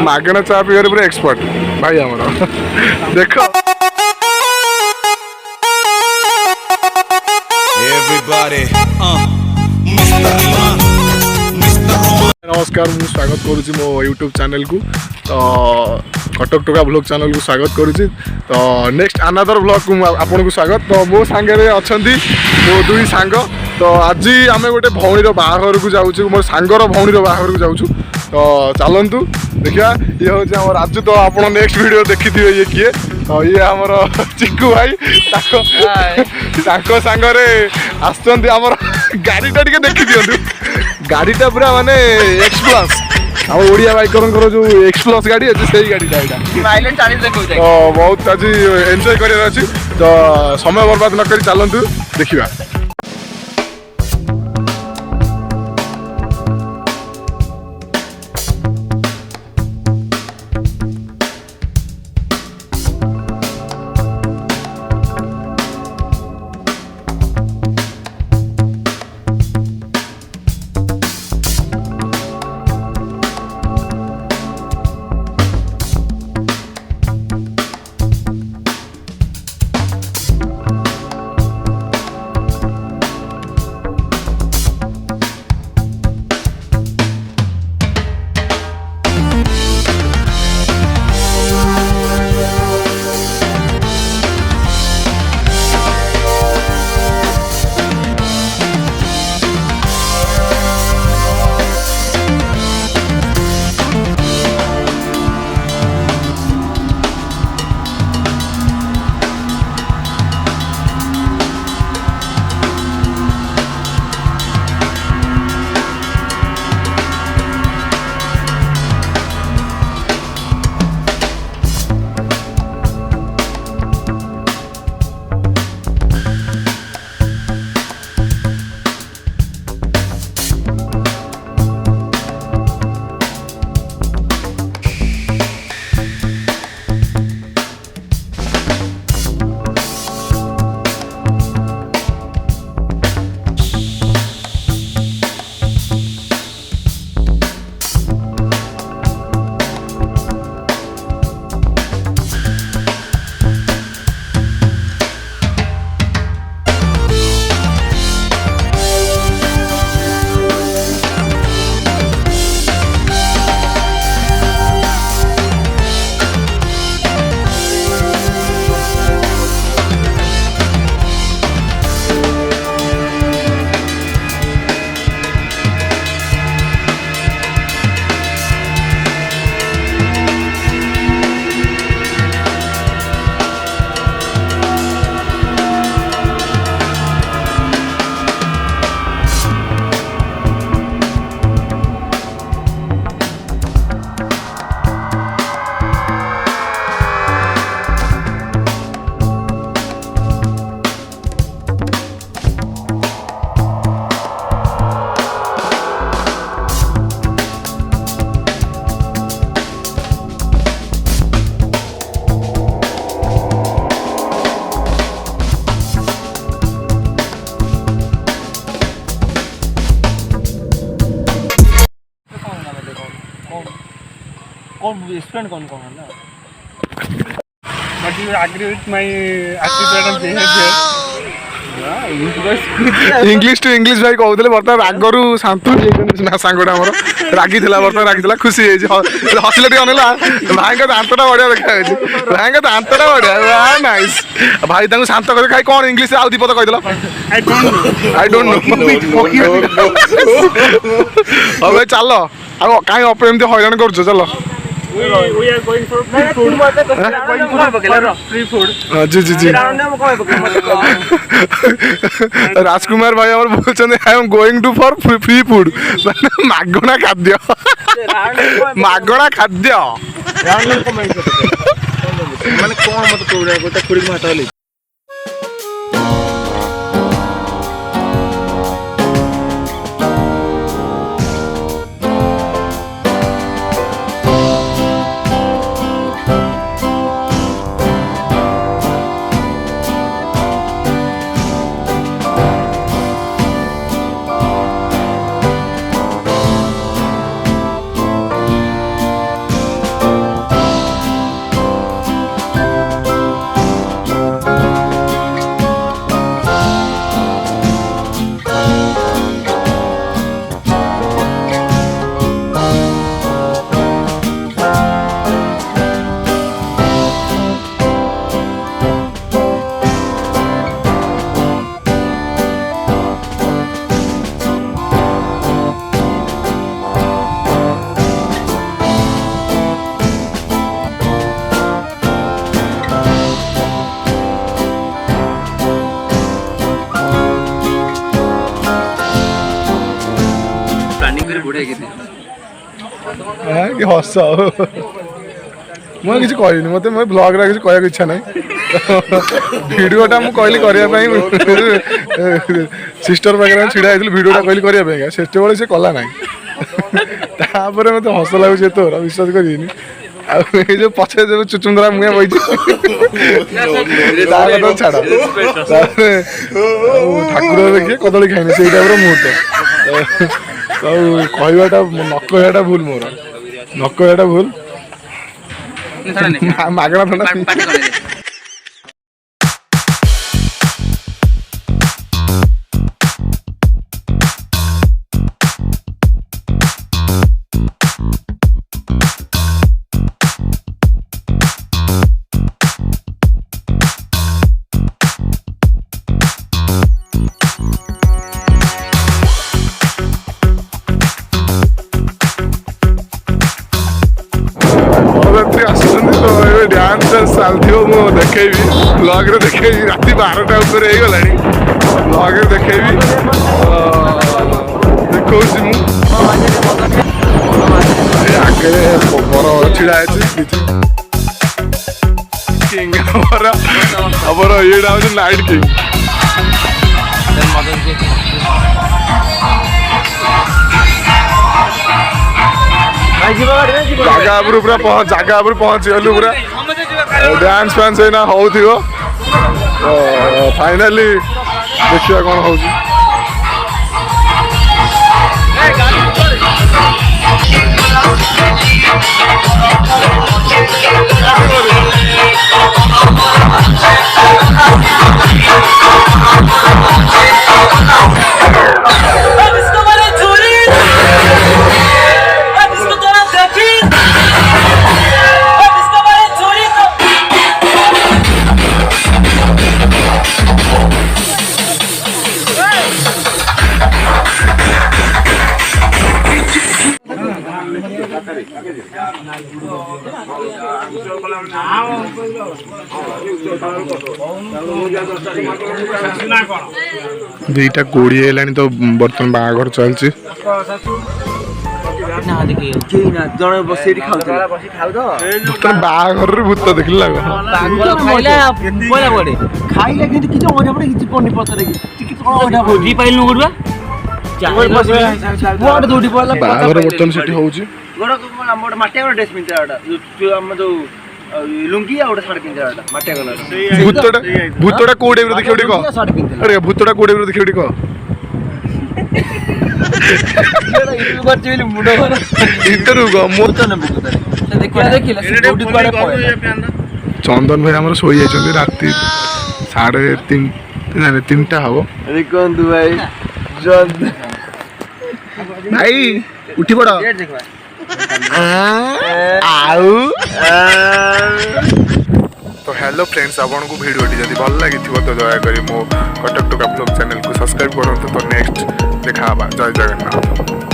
मागणा चा पीवर पूरा एक्सपर्ट भाई हमर देख Everybody, Mr. Roman, Mr. Roman. नमस्कार मु स्वागत करुच्ची मो यूट्यूब चैनल को तो कटक टोका ब्लॉग चैनल को स्वागत करुच्ची तो नेक्स्ट अनदर ब्लॉग को आपन को स्वागत तो मो सांगे अछंती मो दुई सांग तो आज आम गोटे भौणी बाहाघर को जाऊँ मोर सांगर भौणी बाहाघर को जाऊँ तो चलतु देखा ये हूँ आम राजू तो आप नेक्स्ट वीडियो देखी थे ये किए तो ये आमर चिकू भाई सांगरे आसुँच आमर गाड़ीटा टे देखी दिंतु गाड़ीटा पूरा माने एक्सप्लस आम ओडिया बाइकर जो एक्सप्लस गाड़ी अच्छे से गाड़ीटा तो बहुत आज एंजॉय करार अच्छी तो समय बर्बाद न कर चलतु देखा Explain कौन है ना but you agree with my attitude and behavior English to English भाई कहते बर्तमान रागरू शांतु ना सांगटा आमर रागी बर्तमान रागी खुशी हसिले टे अनेला भाई का दांतटा बढ़िया देखा भाई का दांतटा बढ़िया नाइस भाई शांत कर खाई कौन इंग्लिश आउ दीपद कहीदेल आई डोंट नो भाई चल आ कहीं एमती हैरान कर चल we are going for free food free food जी जी जी राजकुमार भाई आम बोलते I am going to for free food मागणा खाद्य मागणा खाद्य माने कौन मत कोड़ा गोटा खुड़ी में हटाली କି ହସ ମୁଁ କିଛି କହିନି ମୋତେ ମୋ ବ୍ଲଗ୍ରେ କିଛି କହିବାକୁ ଇଚ୍ଛା ନାହିଁ ଭିଡ଼ିଓଟା ମୁଁ କହିଲି କରିବା ପାଇଁ ସିଷ୍ଟର ପାଖରେ ଛିଡ଼ା ହେଇଥିଲି ଭିଡ଼ିଓଟା କହିଲି କରିବା ପାଇଁକା ସେତେବେଳେ ସେ କଲା ନାହିଁ ତାପରେ ମୋତେ ହସ ଲାଗୁଛି ଏତୋର ବିଶ୍ୱାସ କରିବିନି ଆଉ ଏଇ ଯୋଉ ପଛରେ ଯୋଉ ଚୁଚୁନ୍ଦରା ମୁହଁ ବଇଛି ତା କଥା ଛାଡ଼ ତାପରେ ଠାକୁର ଦେଖିଏ କଦଳୀ ଖାଇନି ସେଇ ଟାଇପ୍ର ମୁହୂର୍ତ୍ତ ଆଉ କହିବାଟା ନ କହିବାଟା ଭୁଲ ମୋର ନ କହିବାଟା ଭୁଲ ମାଗଣା ଥଣ୍ଡା ଆସୁଛନ୍ତି ତ ଏବେ ଡ୍ୟାନ୍ସ ଚାଲିଥିବ ମୁଁ ଦେଖେଇବି ବ୍ଲଗ୍ରେ ଦେଖେଇବି ରାତି 12ଟା ଉପରେ ହେଇଗଲାଣି ବ୍ଲଗ୍ରେ ଦେଖେଇବି ଦେଖଉଛି ମୁଁ ଆଗରେ ବର ଛିଡ଼ା ହେଇଛି କିଙ୍ଗ ଆମର ଇଏଟା ହେଉଛି ନାଇଟ୍ କିଙ୍ଗ ଜାଗା ଉପରୁ ପୁରା ଜାଗା ଉପରୁ ପହଞ୍ଚିଗଲୁ ପୁରା ଡ୍ୟାନ୍ସ ଫ୍ୟାନ୍ସ ଏଇନା ହଉଥିବ ଫାଇନାଲି ଦେଖିବା କ'ଣ ହଉଛି ଦୁଇଟା 20 ହେଲାଣି ତ ବର୍ତ୍ତମାନ ବାହାଘର ଚାଲିଛି ବାହାଘରରେ ଭୂତ ଦେଖିଲା ବାହାଘର ବର୍ତ୍ତମାନ ସେଠି ହଉଛି ଲୁଙ୍ଗି ଆଉ ଗୋଟେ ଶାଢ଼ୀ ପିନ୍ଧିବାଟା ମାଟିଆ କଲର ଭୂତଟା କୋଉ ଟାଇପ୍ର ଦେଖିବ ଟିକେ କହ ଭୂତଟା କୋଉ ଟାଇପ୍ର ଦେଖିବ ଟିକେ କହ ଚନ୍ଦନ ଭାଇ ଆମର ଶୋଇ ଯାଇଛନ୍ତି ରାତି 3:30 ହବ ଦେଖନ୍ତୁ ଭାଇ ଭାଇ ଉଠି ପଡ ଆଉ तो हेलो फ्रेंड्स आपको भिडियोटी जब भल लगी तो दयाकोरी मो कटक टोका ब्लॉग चैनल को सब्सक्राइब करूँ तो नेक्स्ट देखा जय जगन्नाथ।